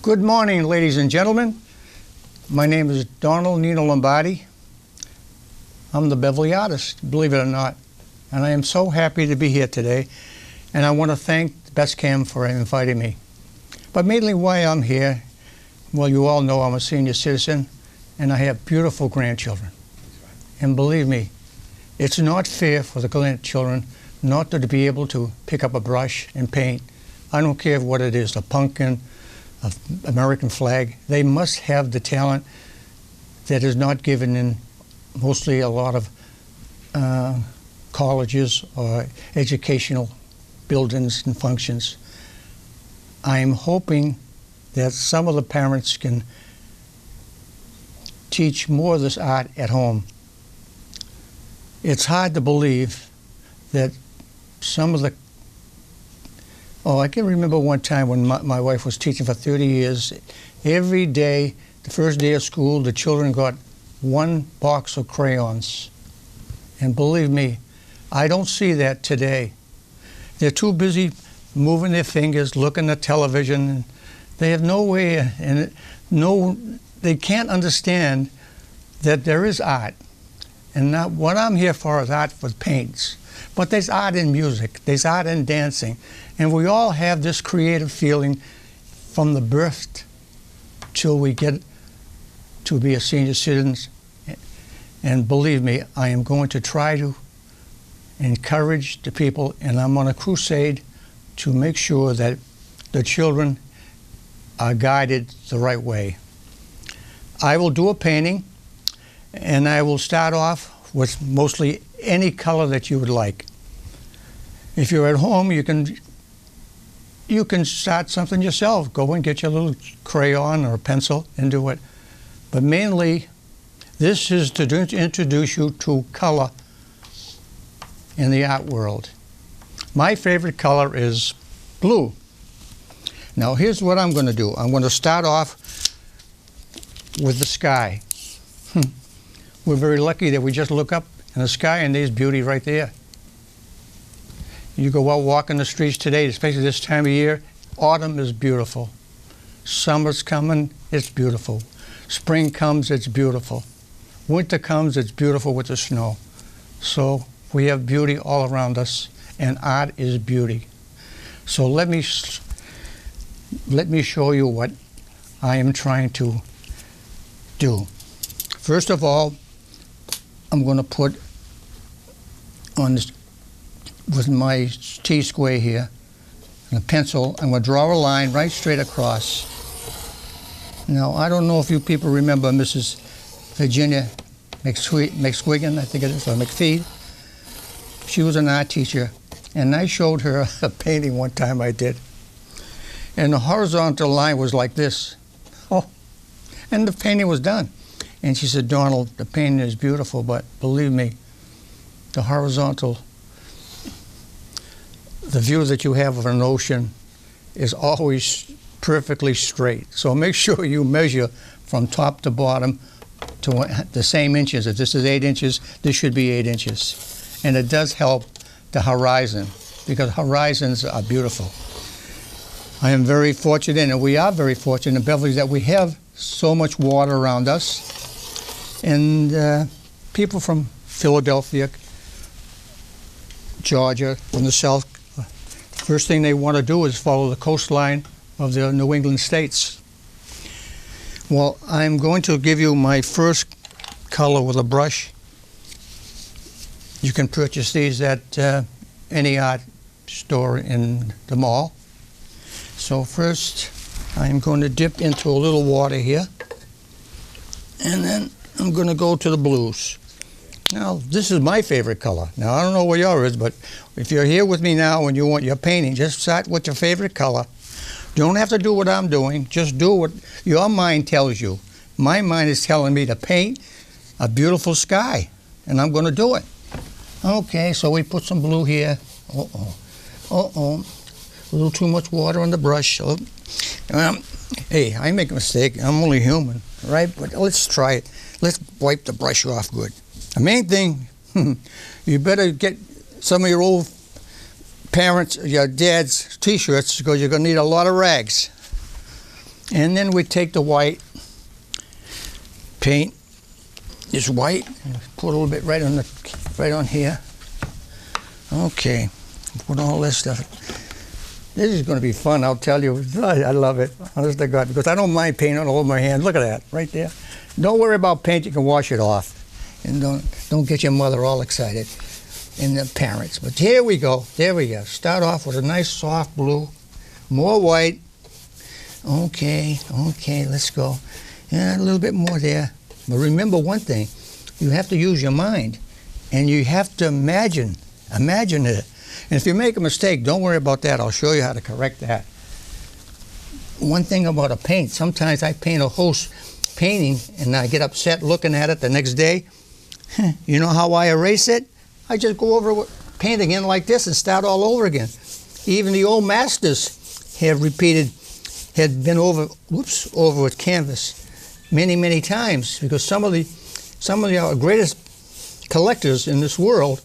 Good morning, ladies and gentlemen. My name is Nino Lombardi. I'm the Beverly artist, believe it or not. And I am so happy to be here today. And I want to thank BestCam for inviting me. But mainly why I'm here, well, you all know I'm a senior citizen and I have beautiful grandchildren. And believe me, it's not fair for the grandchildren not to be able to pick up a brush and paint. I don't care what it is, a pumpkin, an American flag. They must have the talent that is not given in mostly a lot of colleges or educational buildings and functions. I am hoping that some of the parents can teach more of this art at home. It's hard to believe that some of the I can remember one time when my wife was teaching for 30 years. Every day, the first day of school, the children got one box of crayons. And believe me, I don't see that today. They're too busy moving their fingers, looking at television. And they have no way, they can't understand that there is art. And not, what I'm here for is art with paints. But there's art in music, there's art in dancing, and we all have this creative feeling from the birth till we get to be a senior citizen. And believe me, I am going to try to encourage the people, and I'm on a crusade to make sure that the children are guided the right way. I will do a painting, and I will start off with mostly any color that you would like. If you're at home, you can start something yourself. Go and get your little crayon or pencil and do it. But mainly, this is to introduce you to color in the art world. My favorite color is blue. Now here's what I'm going to do. I'm going to start off with the sky. We're very lucky that we just look up in the sky and there's beauty right there. You go out walking the streets today, especially this time of year, autumn is beautiful. Summer's coming, it's beautiful. Spring comes, it's beautiful. Winter comes, it's beautiful with the snow. So we have beauty all around us, and art is beauty. So let me show you what I am trying to do. First of all, I'm going to put on this, with my T-square here, and a pencil, I'm going to draw a line right straight across. Now, I don't know if you people remember Mrs. Virginia McSquigan, I think it is, or McPhee. She was an art teacher, and I showed her a painting one time I did. And the horizontal line was like this. Oh, and the painting was done. And she said, Donald, the painting is beautiful, but believe me, the horizontal, the view that you have of an ocean is always perfectly straight. So make sure you measure from top to bottom to the same inches. If this is 8 inches, this should be 8 inches. And it does help the horizon, because horizons are beautiful. I am very fortunate, and we are very fortunate in Beverly, that we have so much water around us. And people from Philadelphia, Georgia, from the south, first thing they want to do is follow the coastline of the New England states. Well, I'm going to give you my first color with a brush. You can purchase these at any art store in the mall. So first, I'm going to dip into a little water here, and then I'm going to go to the blues. Now, this is my favorite color. Now, I don't know what yours is, but if you're here with me now and you want your painting, just start with your favorite color. You don't have to do what I'm doing. Just do what your mind tells you. My mind is telling me to paint a beautiful sky, and I'm going to do it. Okay, so we put some blue here. Uh-oh. Uh-oh. A little too much water on the brush. Oh. Hey, I make a mistake. I'm only human, right? But let's try it. Let's wipe the brush off good. The main thing, you better get some of your old parents, your dad's T-shirts, because you're going to need a lot of rags. And then we take the white paint, this white, and put a little bit right on here. Okay, put all this stuff. This is going to be fun, I'll tell you. I love it, honest to God, because I don't mind paint all over my hands. Look at that, right there. Don't worry about paint, you can wash it off. And don't get your mother all excited, and the parents. But here we go, there we go. Start off with a nice soft blue, more white. Okay, let's go. Yeah, a little bit more there. But remember one thing, you have to use your mind, and you have to imagine it. And if you make a mistake, don't worry about that. I'll show you how to correct that. One thing about a paint, sometimes I paint a whole painting, and I get upset looking at it the next day. You know how I erase it? I just go over paint again like this and start all over again. Even the old masters had been over with canvas many times, because some of the greatest collectors in this world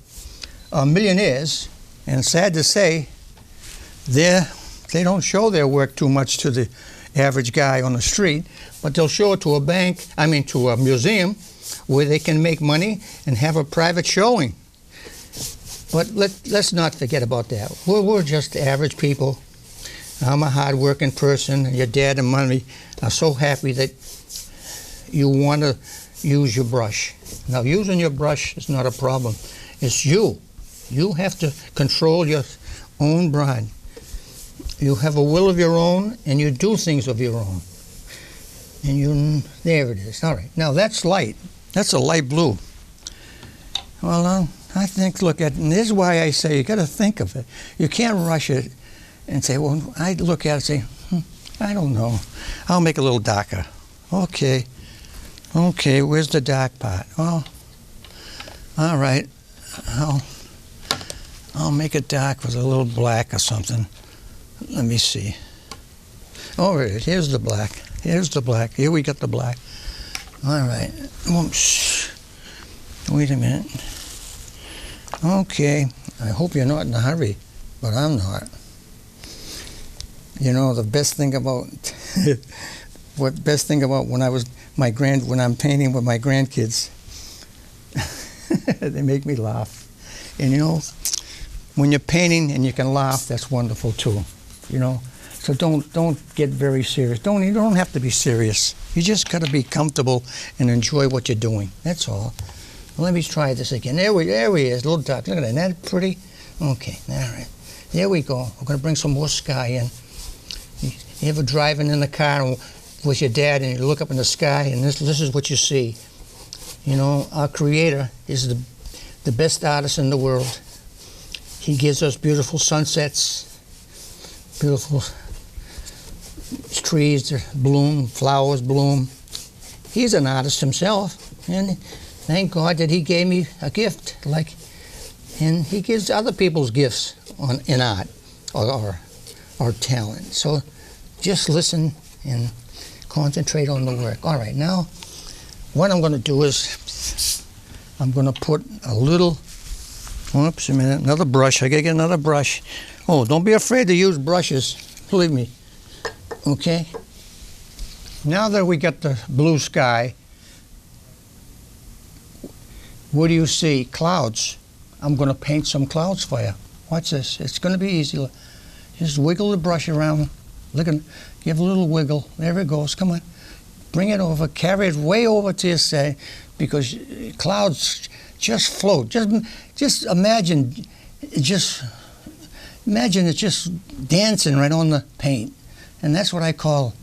are millionaires, and sad to say, they don't show their work too much to the average guy on the street, but they'll show it to to a museum where they can make money and have a private showing. But let's not forget about that. We're just average people. I'm a hard-working person, and your dad and mommy are so happy that you want to use your brush. Now, using your brush is not a problem. It's you. You have to control your own brain. You have a will of your own, and you do things of your own. And there it is. All right. Now, that's light. That's a light blue. Well, I think, look at, and this is why I say you got to think of it. You can't rush it and say, well, I look at it and say, I don't know. I'll make it a little darker. Okay, where's the dark part? Oh, all right. I'll make it dark with a little black or something. Let me see. Oh, here's the black. Here's the black. Here we got the black. All right. Wait a minute. Okay. I hope you're not in a hurry, but I'm not. You know, the best thing about when I'm painting with my grandkids, they make me laugh. And you know, when you're painting and you can laugh, that's wonderful too. You know, so don't get very serious. You don't have to be serious. You just got to be comfortable and enjoy what you're doing. That's all. Well, let me try this again. There he is, a little dark. Look at that. Isn't that pretty? Okay, all right. There we go. We're going to bring some more sky in. You ever driving in the car with your dad and you look up in the sky and this is what you see. You know, our Creator is the best artist in the world. He gives us beautiful sunsets, beautiful trees bloom, flowers bloom. He's an artist himself, and thank God that he gave me a gift, and he gives other people's gifts in art or talent. So just listen and concentrate on the work. All right, now what I'm going to do is I'm going to put a little, oops, a minute, another brush. I got to get another brush. Oh, don't be afraid to use brushes, believe me. Okay? Now that we got the blue sky, what do you see? Clouds. I'm going to paint some clouds for you. Watch this. It's going to be easy. Just wiggle the brush around. Look and give a little wiggle. There it goes. Come on. Bring it over. Carry it way over to your side, because clouds just float. Just imagine it's just dancing right on the paint. And that's what I call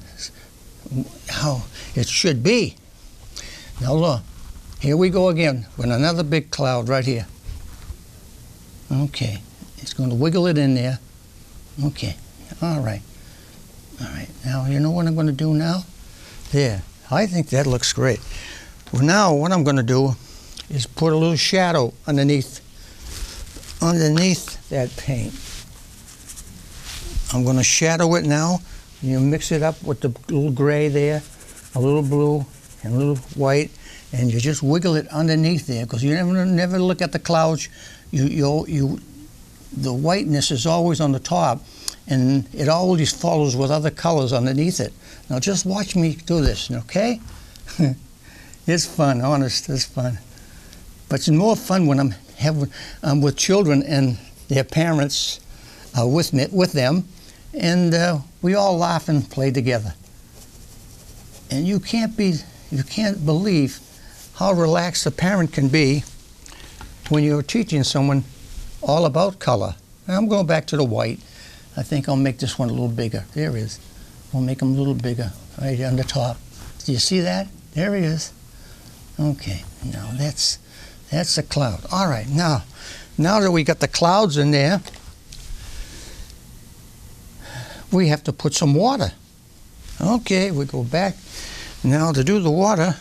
how it should be. Now look. Here we go again with another big cloud right here. Okay. It's going to wiggle it in there. Okay. All right. All right. Now, you know what I'm going to do now? There. I think that looks great. Well, now what I'm going to do is put a little shadow underneath that paint. I'm going to shadow it now. You mix it up with the little gray there, a little blue, and a little white, and you just wiggle it underneath there, because you never look at the clouds. The whiteness is always on the top, and it always follows with other colors underneath it. Now just watch me do this, okay? It's fun, honest, it's fun. But it's more fun when I'm with children and their parents are with them, and we all laugh and play together. And you can't believe how relaxed a parent can be when you're teaching someone all about color. Now I'm going back to the white. I think I'll make this one a little bigger. There he is. We'll make him a little bigger, right on the top. Do you see that? There he is. Okay, now that's a cloud. All right, now that we got the clouds in there, we have to put some water. Okay, we go back. Now to do the water,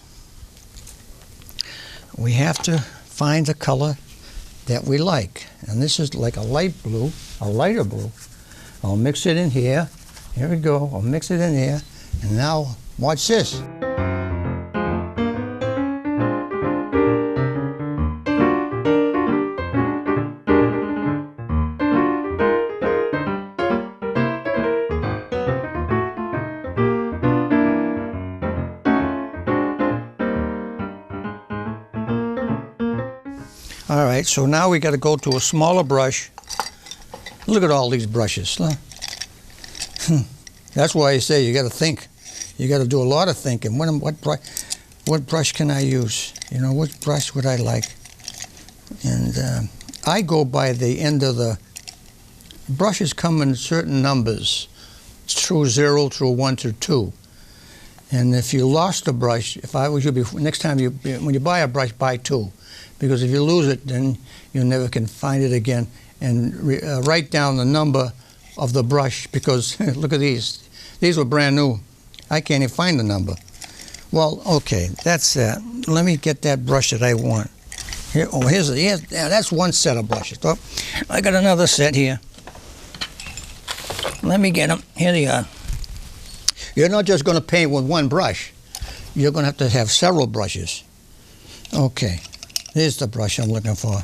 we have to find the color that we like. And this is like a light blue, a lighter blue. I'll mix it in here. Here we go. I'll mix it in here. And now, watch this. All right, so now we got to go to a smaller brush. Look at all these brushes. That's why I say you got to think. You got to do a lot of thinking. What brush can I use? You know, which brush would I like? And I go by the end of the brushes. Come in certain numbers, through 0 through 1 through 2. And if you lost a brush, if I was you, next time when you buy a brush, buy 2. Because if you lose it, then you never can find it again. And write down the number of the brush, because look at these. These were brand new. I can't even find the number. Well, okay, that's that. Let me get that brush that I want. Here, oh, that's one set of brushes. Oh, I got another set here. Let me get them. Here they are. You're not just going to paint with one brush. You're going to have several brushes. Okay. Here's the brush I'm looking for.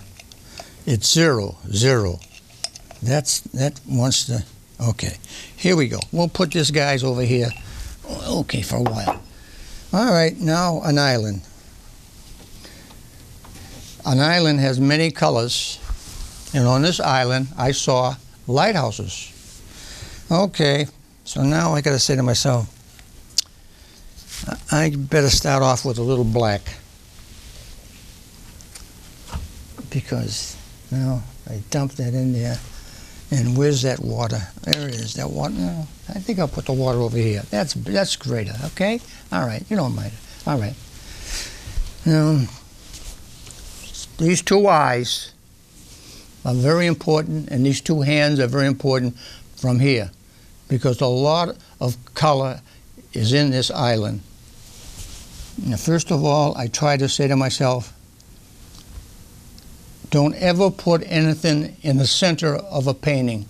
It's 0, 0. That wants to. Okay, here we go. We'll put this guy's over here. Okay, for a while. All right, now an island. An island has many colors, and on this island I saw lighthouses. Okay, so now I got to say to myself, I better start off with a little black. Because now I dump that in there, and where's that water? There it is. That water. No, I think I'll put the water over here. That's greater. Okay. All right. You don't mind it. All right. Now these two eyes are very important, and these two hands are very important from here, because a lot of color is in this island. Now, first of all, I try to say to myself, don't ever put anything in the center of a painting,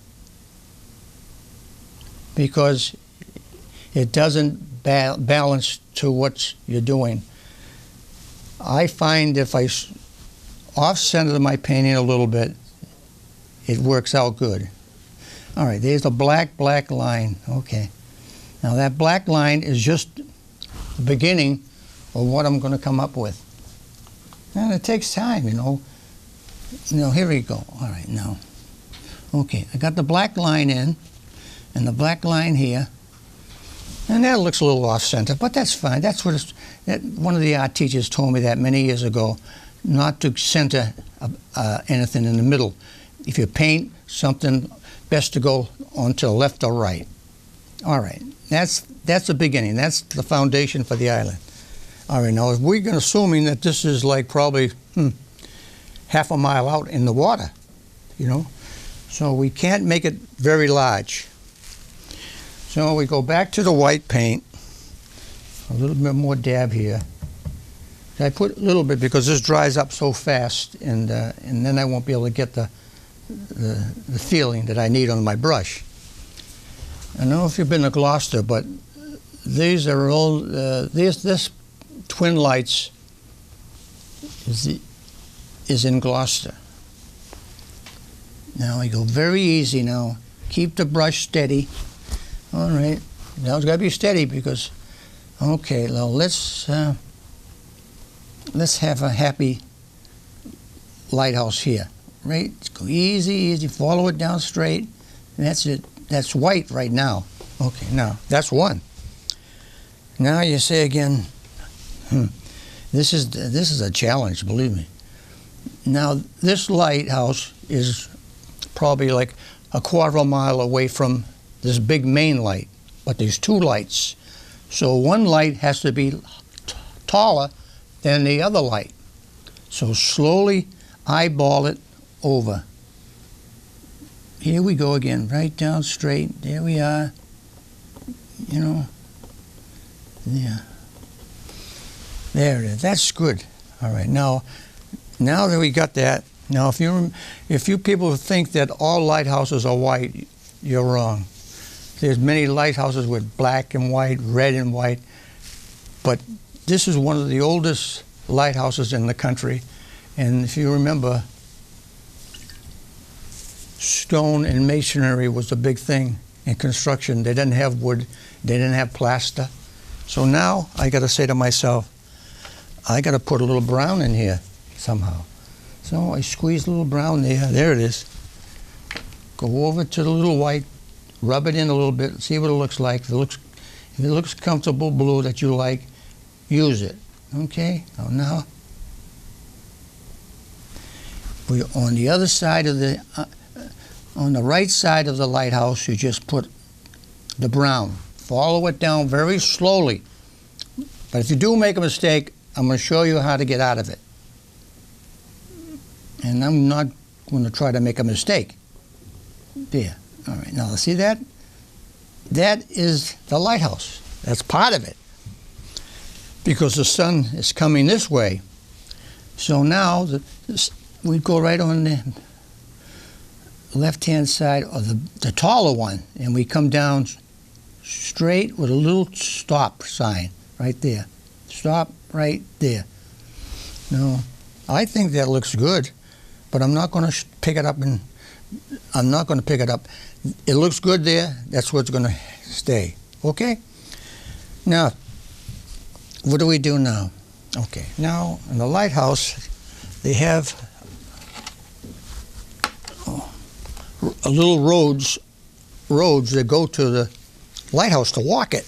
because it doesn't balance to what you're doing. I find if I off-center my painting a little bit, it works out good. All right, there's the black line. Okay. Now that black line is just the beginning of what I'm going to come up with. And it takes time, you know. Now, here we go. All right, now. Okay, I got the black line in, and the black line here. And that looks a little off-center, but that's fine. That's what one of the art teachers told me that many years ago, not to center anything in the middle. If you paint something, best to go on to the left or right. All right, that's the beginning. That's the foundation for the island. All right, now if we're going to assuming that this is like probably half a mile out in the water, you know, so we can't make it very large. So we go back to the white paint, a little bit more dab here. I put a little bit because this dries up so fast, and then I won't be able to get the feeling that I need on my brush. I don't know if you've been to Gloucester, but these are all this Twin Lights is in Gloucester. Now we go very easy now. Keep the brush steady. All right, Now it's got to be steady because, okay, now let's have a happy lighthouse here. Right? Go easy, easy. Follow it down straight. And that's it. That's white right now. Okay, now that's one. Now you say again, this is a challenge, believe me. Now this lighthouse is probably like a quarter of a mile away from this big main light, but there's two lights. So one light has to be taller than the other light. So slowly eyeball it over. Here we go again, right down straight. There we are. You know, yeah. There it is. That's good. All right. Now that we got that, now if you people think that all lighthouses are white, you're wrong. There's many lighthouses with black and white, red and white, but this is one of the oldest lighthouses in the country. And if you remember, stone and masonry was a big thing in construction. They didn't have wood, they didn't have plaster. So now I got to say to myself, I got to put a little brown in here somehow. So I squeeze a little brown there. There it is. Go over to the little white, rub it in a little bit, see what it looks like. If it looks comfortable blue that you like, use it. Okay? Now we're on the other side of the, on the right side of the lighthouse, you just put the brown. Follow it down very slowly. But if you do make a mistake, I'm going to show you how to get out of it. And I'm not going to try to make a mistake. There. All right. Now, see that? That is the lighthouse. That's part of it. Because the sun is coming this way. So now we go right on the left-hand side of the taller one, and we come down straight with a little stop sign right there. Stop right there. Now, I think that looks good, but I'm not going to pick it up, and I'm not going to pick it up. It looks good there. That's where it's going to stay. Okay? Now, what do we do now? Okay. Now, in the lighthouse, they have a little roads that go to the lighthouse to walk it.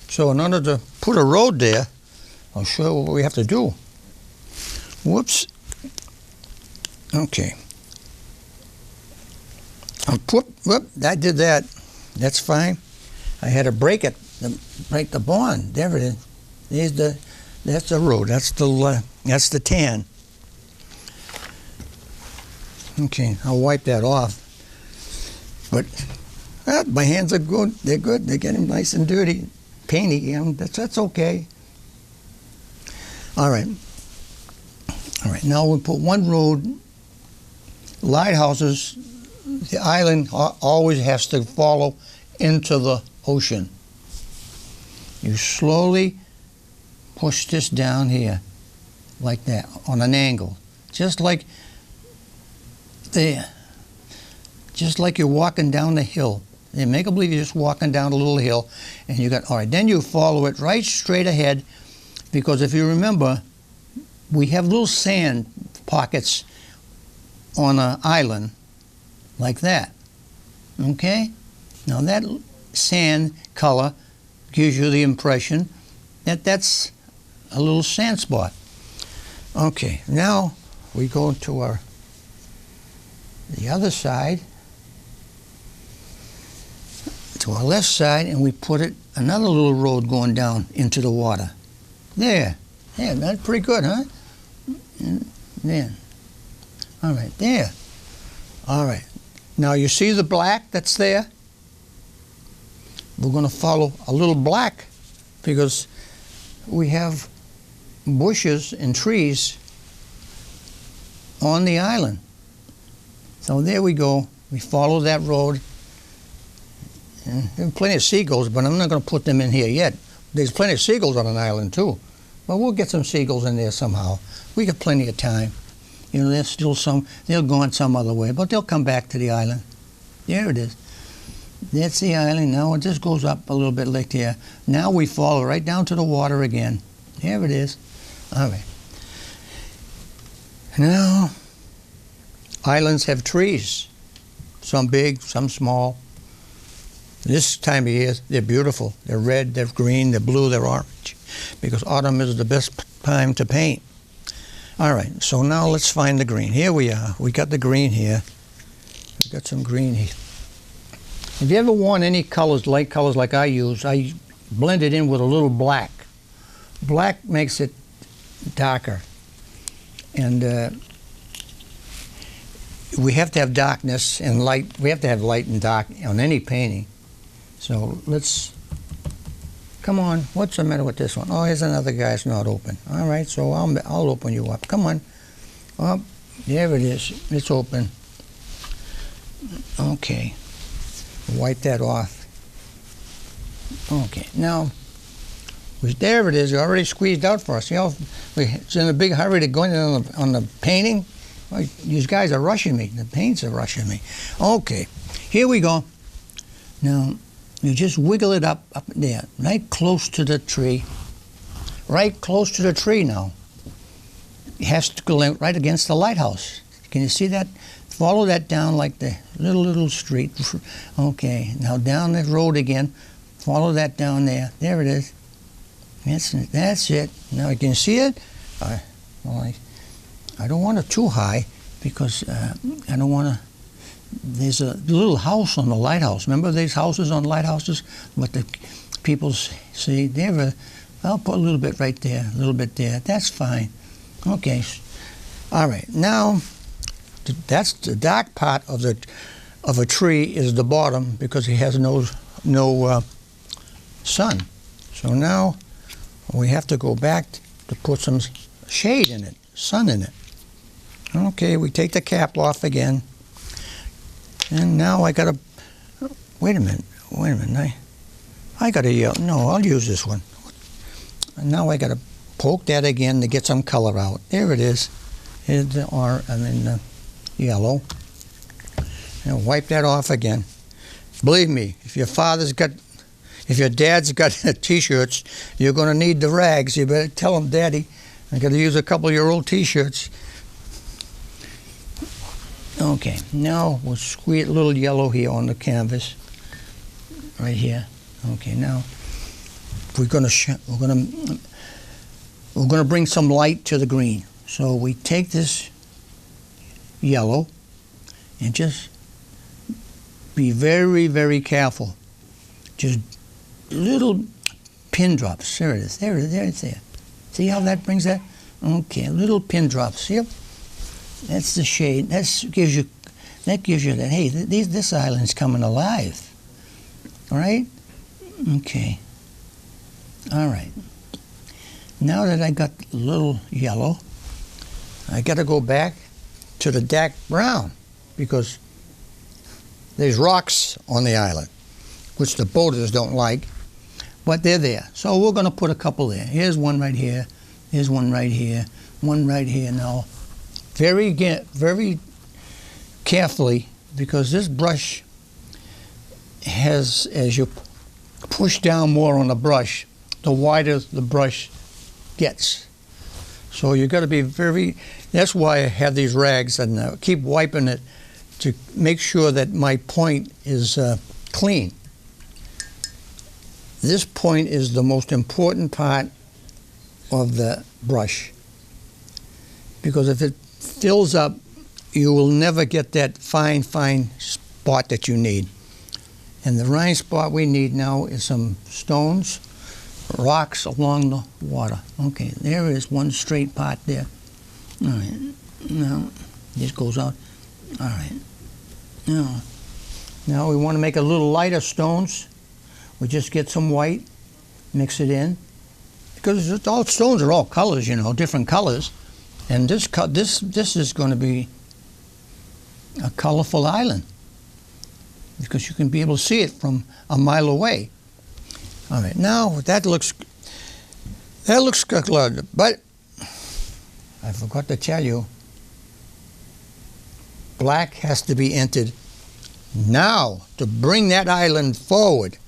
So in order to put a road there, I'll show you what we have to do. Whoops. Okay. Whoop, I did that. That's fine. I had to break it, break the bond. There it is. That's the road. That's the tan. Okay, I'll wipe that off. But my hands are good. They're good. They're getting nice and dirty, painty. That's okay. All right. All right. Now we put one road. Lighthouses. The island always has to follow into the ocean. You slowly push this down here, like that, on an angle, just like there. Just like you're walking down the hill. You make a believe you're just walking down a little hill, and you got, all right, then you follow it right straight ahead, because if you remember, we have little sand pockets on an island like that. Okay? Now that sand color gives you the impression that that's a little sand spot. Okay, now we go to the other side, to our left side, and we put another little road going down into the water. There. Yeah, that's pretty good, huh? There. All right, there. All right. Now you see the black that's there? We're going to follow a little black because we have bushes and trees on the island. So there we go. We follow that road. And there are plenty of seagulls, but I'm not going to put them in here yet. There's plenty of seagulls on an island too. But we'll get some seagulls in there somehow. We got plenty of time. You know, they'll go on some other way, but they'll come back to the island. There it is. That's the island. Now it just goes up a little bit like there. Now we follow right down to the water again. There it is. All right. Now, islands have trees. Some big, some small. This time of year, they're beautiful. They're red, they're green, they're blue, they're orange. Because autumn is the best time to paint. All right, so now let's find the green. Here we are. We got the green here. We got some green here. Have you ever worn any colors, light colors like I use? I blend it in with a little black. Black makes it darker. And we have to have darkness and light. We have to have light and dark on any painting. So let's, come on, what's the matter with this one? Oh, here's another guy that's not open. All right, so I'll open you up. Come on. Oh, there it is. It's open. Okay. Wipe that off. Okay, now, there it is. It already squeezed out for us. You know, it's in a big hurry to go in on the painting. Well, these guys are rushing me. The paints are rushing me. Okay, here we go. Now, you just wiggle it up there, right close to the tree. Right close to the tree now. It has to go right against the lighthouse. Can you see that? Follow that down like the little street. Okay, now down the road again. Follow that down there. There it is. That's it. Now you can see it. Well, I don't want it too high because I don't want to. There's a little house on the lighthouse. Remember these houses on lighthouses? What the people see? There. I'll put a little bit right there, a little bit there. That's fine. Okay. All right. Now, that's the dark part of a tree is the bottom because it has no sun. So now we have to go back to put some shade in it, sun in it. Okay, we take the cap off again. And now I gotta, wait a minute, I gotta yell, no, I'll use this one. And now I gotta poke that again to get some color out. There it is. Here's the yellow. And wipe that off again. Believe me, if your dad's got t-shirts, you're gonna need the rags. You better tell him, Daddy, I gotta use a couple of your old t-shirts. Okay, now we'll squeeze a little yellow here on the canvas, right here. Okay, now we're gonna bring some light to the green. So we take this yellow and just be very, very careful. Just little pin drops. There it is. There it is. There. See how that brings that? Okay, little pin drops. Yep. That's the shade. That gives you that. Hey, this island's coming alive. All right. Okay. All right. Now that I got a little yellow, I got to go back to the dark brown because there's rocks on the island, which the boaters don't like, but they're there. So we're going to put a couple there. Here's one right here. Here's one right here. One right here. Now, very carefully, because this brush has, as you push down more on the brush, the wider the brush gets. So you got to be very, that's why I have these rags and keep wiping it to make sure that my point is clean. This point is the most important part of the brush, because if it fills up, you will never get that fine spot that you need. And the fine spot we need now is some stones, rocks along the water. Okay, there is one straight part there. All right, now this goes out. All right, now we want to make a little lighter stones. We just get some white, mix it in, because all stones are all colors, you know, different colors. And this is going to be a colorful island because you can be able to see it from a mile away. All right, now that looks good, but I forgot to tell you, black has to be entered Now, to bring that island forward,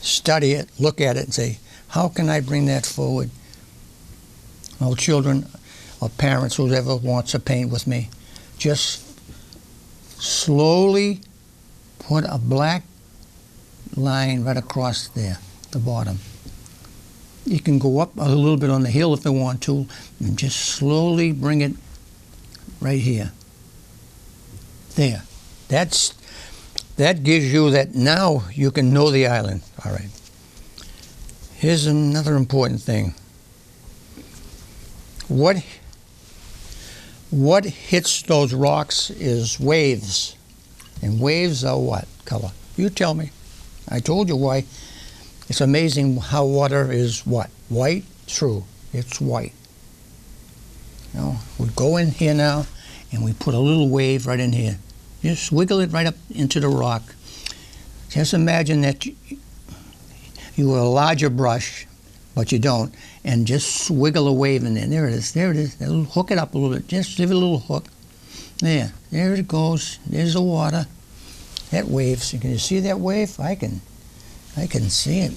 study it, look at it, and say, how can I bring that forward? Well, children or parents, whoever wants to paint with me, just slowly put a black line right across there, the bottom. You can go up a little bit on the hill if you want to, and just slowly bring it right here. There. That gives you that now you can know the island. All right. Here's another important thing. What hits those rocks is waves. And waves are what color? You tell me. I told you why. It's amazing how water is what? White? True. It's white. You know, we go in here now and we put a little wave right in here. Just wiggle it right up into the rock. Just imagine that you have a larger brush, but you don't, and just wiggle a wave in there. There it is. There it is. Hook it up a little bit. Just give it a little hook. There. There it goes. There's the water. That wave. So can you see that wave? I can see it.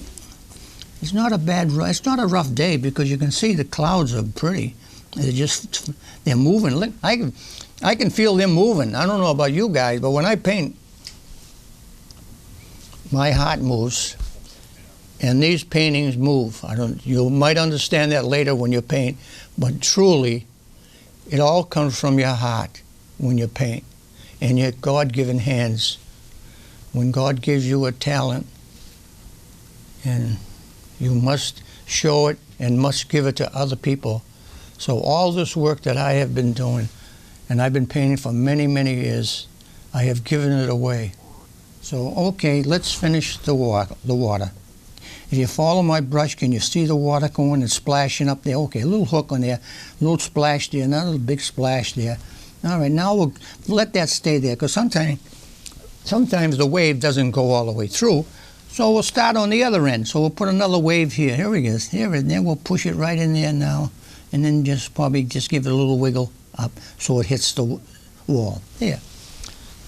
It's not a it's not a rough day because you can see the clouds are pretty. They're moving. Look, I can feel them moving. I don't know about you guys, but when I paint, my heart moves, and these paintings move. You might understand that later when you paint, but truly, it all comes from your heart when you paint, and your God-given hands. When God gives you a talent, and you must show it and must give it to other people. So all this work that I have been doing, and I've been painting for many, many years, I have given it away. So, okay, let's finish the water. If you follow my brush, can you see the water going and splashing up there? Okay, a little hook on there, a little splash there, another big splash there. All right, now we'll let that stay there, because sometimes the wave doesn't go all the way through. So we'll start on the other end. So we'll put another wave here. Here it is. Here, and then we'll push it right in there now, and then probably give it a little wiggle up so it hits the wall. There.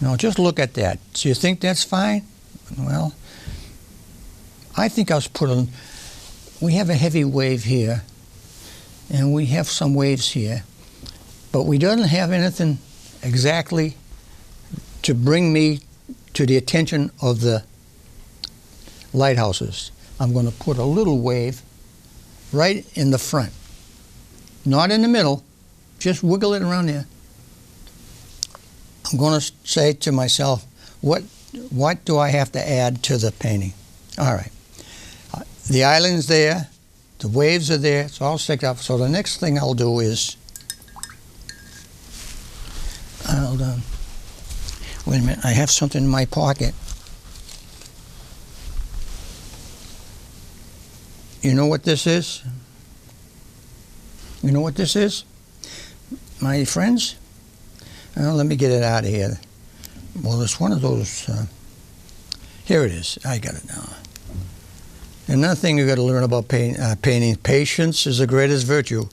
Now just look at that. So you think that's fine? Well, I think I was we have a heavy wave here, and we have some waves here, but we don't have anything exactly to bring me to the attention of the lighthouses. I'm going to put a little wave right in the front, not in the middle, just wiggle it around there. I'm going to say to myself, what do I have to add to the painting? All right. The island's there, the waves are there, it's all sticked up. So the next thing I'll do is, wait a minute, I have something in my pocket. You know what this is? You know what this is, my friends? Well, let me get it out of here. Well, it's one of those, here it is, I got it now. Another thing you got to learn about painting, patience is the greatest virtue.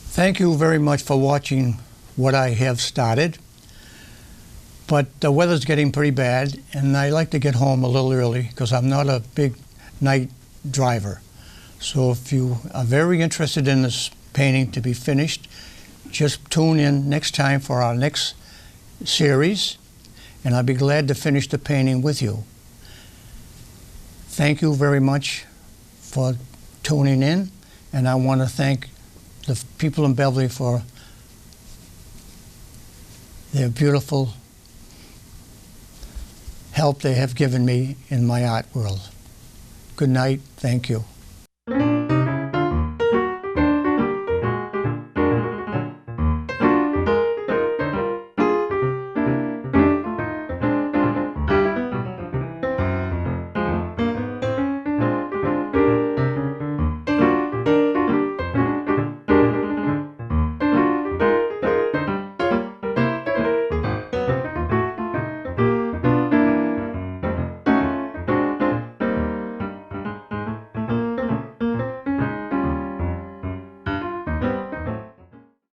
Thank you very much for watching what I have started, but the weather's getting pretty bad, and I like to get home a little early because I'm not a big night driver. So if you are very interested in this painting to be finished, just tune in next time for our next series, and I'll be glad to finish the painting with you. Thank you very much for tuning in, and I want to thank the people in Beverly for their beautiful help they have given me in my art world. Good night. Thank you.